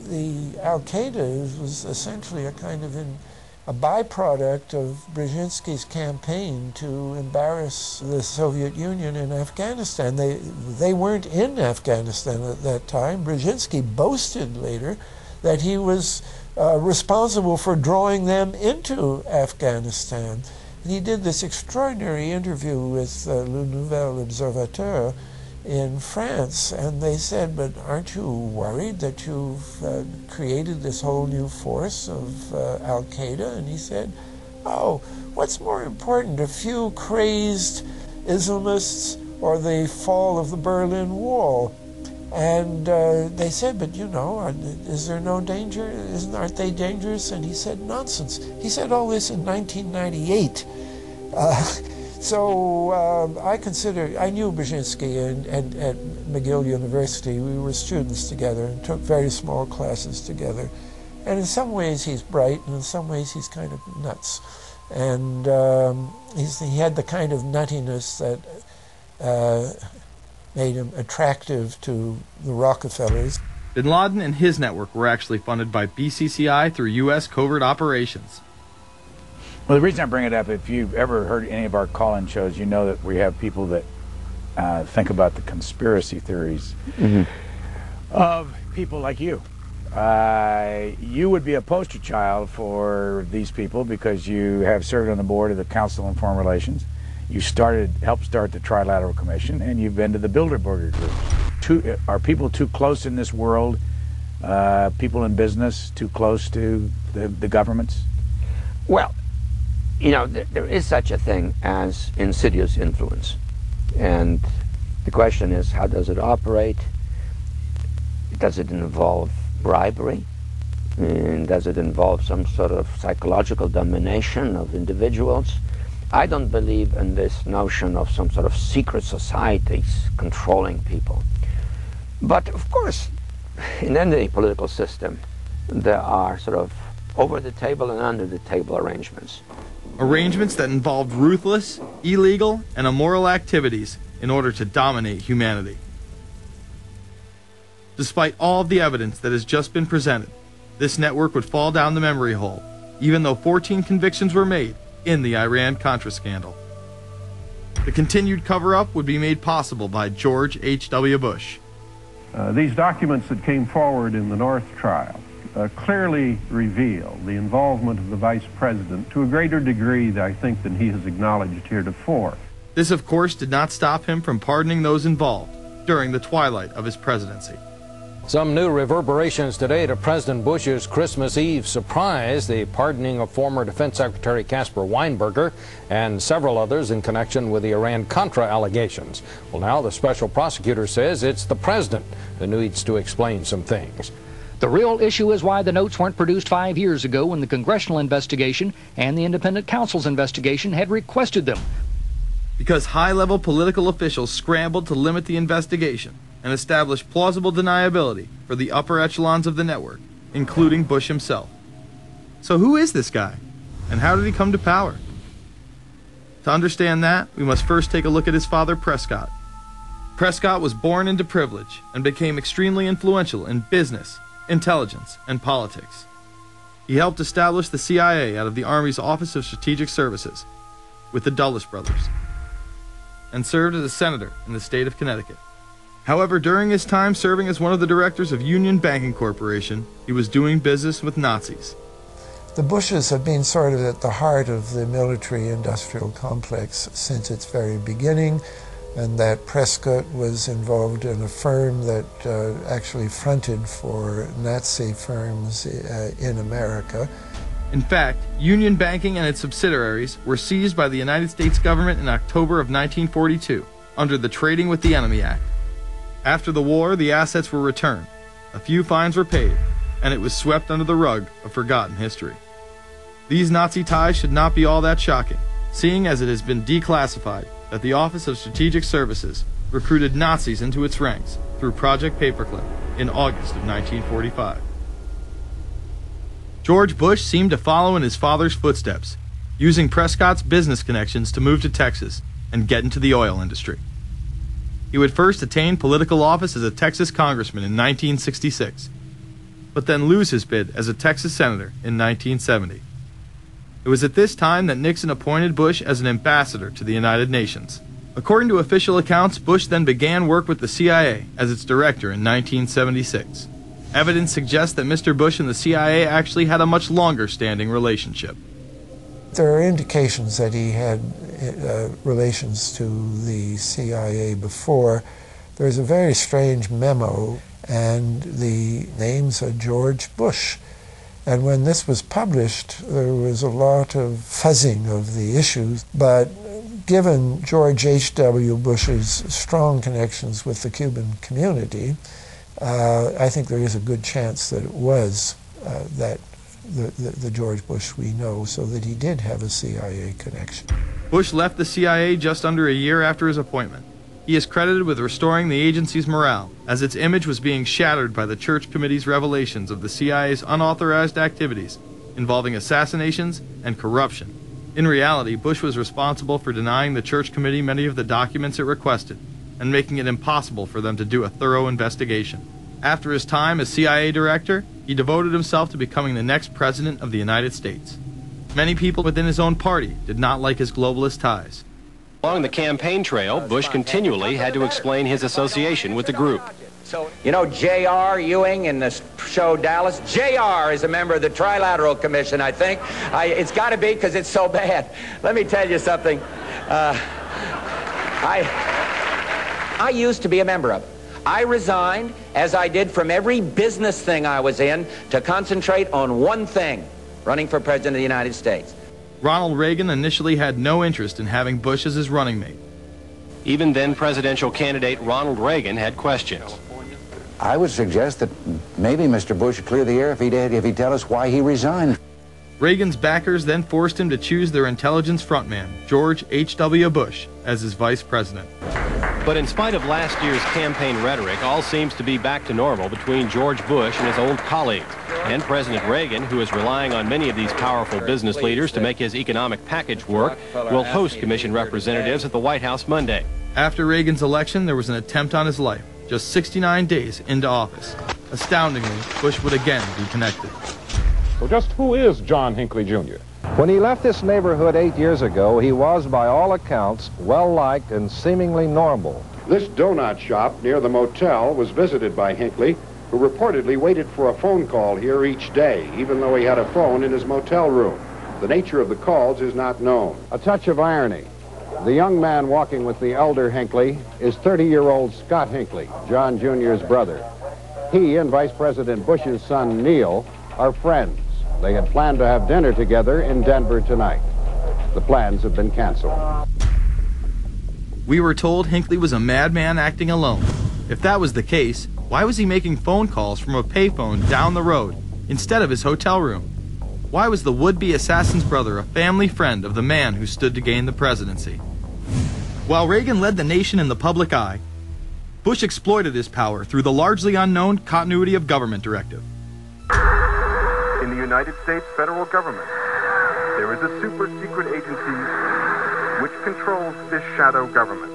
the Al-Qaeda was essentially a kind of a byproduct of Brzezinski's campaign to embarrass the Soviet Union in Afghanistan. They weren't in Afghanistan at that time. Brzezinski boasted later that he was responsible for drawing them into Afghanistan. And he did this extraordinary interview with Le Nouvel Observateur in France, and they said, but aren't you worried that you've created this whole new force of Al-Qaeda? And he said, oh, what's more important, a few crazed Islamists or the fall of the Berlin Wall? And they said, but you know, is there no danger? Aren't they dangerous? And he said, nonsense. He said all this in 1998. So I knew Brzezinski at McGill University. We were students together and took very small classes together. And in some ways he's bright, and in some ways he's kind of nuts. And he had the kind of nuttiness that made him attractive to the Rockefellers. Bin Laden and his network were actually funded by BCCI through U.S. covert operations. Well, the reason I bring it up, if you've ever heard any of our call-in shows, you know that we have people that think about the conspiracy theories of people like you. You would be a poster child for these people because you have served on the board of the Council on Foreign Relations. You helped start the Trilateral Commission, and you've been to the Bilderberger groups. Are people too close in this world, people in business, too close to the governments? Well, you know, there is such a thing as insidious influence. And the question is, how does it operate? Does it involve bribery? And does it involve some sort of psychological domination of individuals? I don't believe in this notion of some sort of secret societies controlling people. But of course, in any political system, there are sort of over-the-table and under-the-table arrangements. Arrangements that involved ruthless, illegal, and immoral activities in order to dominate humanity. Despite all of the evidence that has just been presented, this network would fall down the memory hole, even though 14 convictions were made in the Iran-Contra scandal. The continued cover-up would be made possible by George H.W. Bush. These documents that came forward in the North trial clearly reveal the involvement of the Vice President to a greater degree, I think, than he has acknowledged heretofore. This, of course, did not stop him from pardoning those involved during the twilight of his presidency. Some new reverberations today to President Bush's Christmas Eve surprise, the pardoning of former Defense Secretary Caspar Weinberger and several others in connection with the Iran-Contra allegations. Well, now the special prosecutor says it's the president who needs to explain some things. The real issue is why the notes weren't produced 5 years ago when the congressional investigation and the independent counsel's investigation had requested them. Because high-level political officials scrambled to limit the investigation and establish plausible deniability for the upper echelons of the network, including Bush himself. So who is this guy, and how did he come to power? To understand that, we must first take a look at his father, Prescott. Prescott was born into privilege and became extremely influential in business, intelligence, and politics. He helped establish the CIA out of the Army's Office of Strategic Services with the Dulles brothers, and served as a senator in the state of Connecticut. However, during his time serving as one of the directors of Union Banking Corporation, he was doing business with Nazis. The Bushes have been sort of at the heart of the military-industrial complex since its very beginning, and that Prescott was involved in a firm that actually fronted for Nazi firms in America. In fact, Union Banking and its subsidiaries were seized by the United States government in October of 1942 under the Trading with the Enemy Act. After the war, the assets were returned, a few fines were paid, and it was swept under the rug of forgotten history. These Nazi ties should not be all that shocking, seeing as it has been declassified that the Office of Strategic Services recruited Nazis into its ranks through Project Paperclip in August of 1945. George Bush seemed to follow in his father's footsteps, using Prescott's business connections to move to Texas and get into the oil industry. He would first attain political office as a Texas congressman in 1966. but then lose his bid as a Texas senator in 1970. It was at this time that Nixon appointed Bush as an ambassador to the United Nations. According to official accounts, Bush then began work with the CIA as its director in 1976. Evidence suggests that Mr. Bush and the CIA actually had a much longer standing relationship. There are indications that he had relations to the CIA before. There's a very strange memo, and the names are George Bush. And when this was published, there was a lot of fuzzing of the issues, but given George H.W. Bush's strong connections with the Cuban community, I think there is a good chance that it was that the George Bush we know, so that he did have a CIA connection. Bush left the CIA just under a year after his appointment. He is credited with restoring the agency's morale, as its image was being shattered by the Church Committee's revelations of the CIA's unauthorized activities involving assassinations and corruption. In reality, Bush was responsible for denying the Church Committee many of the documents it requested and making it impossible for them to do a thorough investigation. After his time as CIA director, he devoted himself to becoming the next president of the United States. Many people within his own party did not like his globalist ties. Along the campaign trail, Bush continually had to explain his association with the group. You know J.R. Ewing in the show Dallas? J.R. is a member of the Trilateral Commission, I think. It's got to be because it's so bad. Let me tell you something. I used to be a member of it. I resigned, as I did from every business thing I was in, to concentrate on one thing, running for President of the United States. Ronald Reagan initially had no interest in having Bush as his running mate. Even then presidential candidate Ronald Reagan had questions. I would suggest that maybe Mr. Bush would clear the air if he'd tell us why he resigned. Reagan's backers then forced him to choose their intelligence frontman, George H.W. Bush, as his vice president. But in spite of last year's campaign rhetoric, all seems to be back to normal between George Bush and his old colleagues. And President Reagan, who is relying on many of these powerful business leaders to make his economic package work, will host commission representatives at the White House Monday. After Reagan's election, there was an attempt on his life, just 69 days into office. Astoundingly, Bush would again be connected. So just who is John Hinckley, Jr.? When he left this neighborhood 8 years ago, he was, by all accounts, well-liked and seemingly normal. This donut shop near the motel was visited by Hinckley, who reportedly waited for a phone call here each day, even though he had a phone in his motel room. The nature of the calls is not known. A touch of irony. The young man walking with the elder Hinckley is 30-year-old Scott Hinckley, John Jr.'s brother. He and Vice President Bush's son, Neil, are friends. They had planned to have dinner together in Denver tonight. The plans have been canceled. We were told Hinckley was a madman acting alone. If that was the case, why was he making phone calls from a payphone down the road instead of his hotel room? Why was the would-be assassin's brother a family friend of the man who stood to gain the presidency? While Reagan led the nation in the public eye, Bush exploited his power through the largely unknown Continuity of Government Directive. In the United States federal government, there is a super-secret agency which controls this shadow government.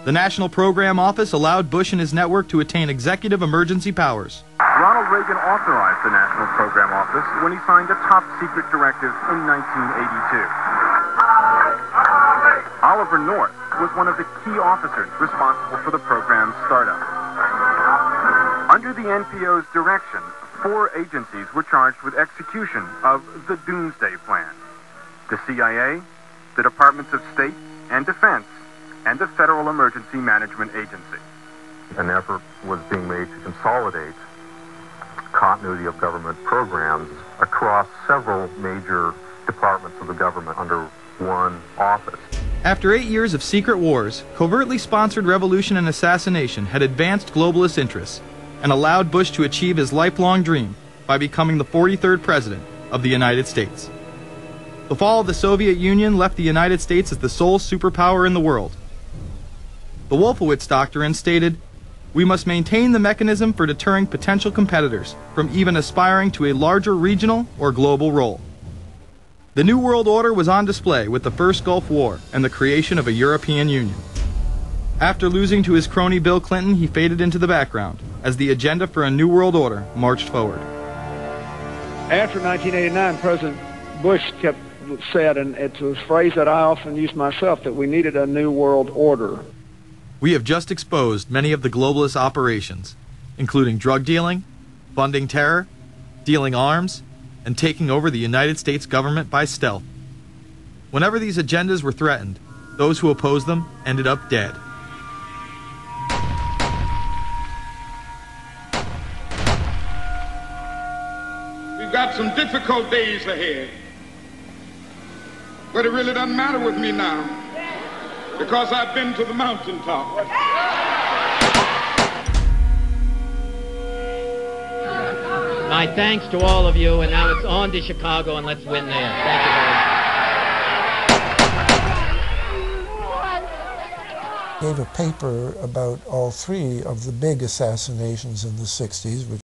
The National Program Office allowed Bush and his network to attain executive emergency powers. Ronald Reagan authorized the National Program Office when he signed a top-secret directive in 1982. Oliver North was one of the key officers responsible for the program's startup. Under the NPO's direction, 4 agencies were charged with execution of the Doomsday Plan: the CIA, the Departments of State and Defense, and the Federal Emergency Management Agency. An effort was being made to consolidate continuity of government programs across several major departments of the government under one office. After 8 years of secret wars, covertly sponsored revolution and assassination had advanced globalist interests and allowed Bush to achieve his lifelong dream by becoming the 43rd President of the United States. The fall of the Soviet Union left the United States as the sole superpower in the world. The Wolfowitz Doctrine stated, "We must maintain the mechanism for deterring potential competitors from even aspiring to a larger regional or global role." The New World Order was on display with the first Gulf War and the creation of a European Union. After losing to his crony Bill Clinton, he faded into the background as the agenda for a New World Order marched forward. After 1989, President Bush said, and it's a phrase that I often use myself, that we needed a new world order. We have just exposed many of the globalist operations, including drug dealing, funding terror, dealing arms, and taking over the United States government by stealth. Whenever these agendas were threatened, those who opposed them ended up dead. We've got some difficult days ahead, but it really doesn't matter with me now, because I've been to the mountaintop. My thanks to all of you, and now it's on to Chicago, and let's win there. Thank you very much. Gave a paper about all three of the big assassinations in the 60s, which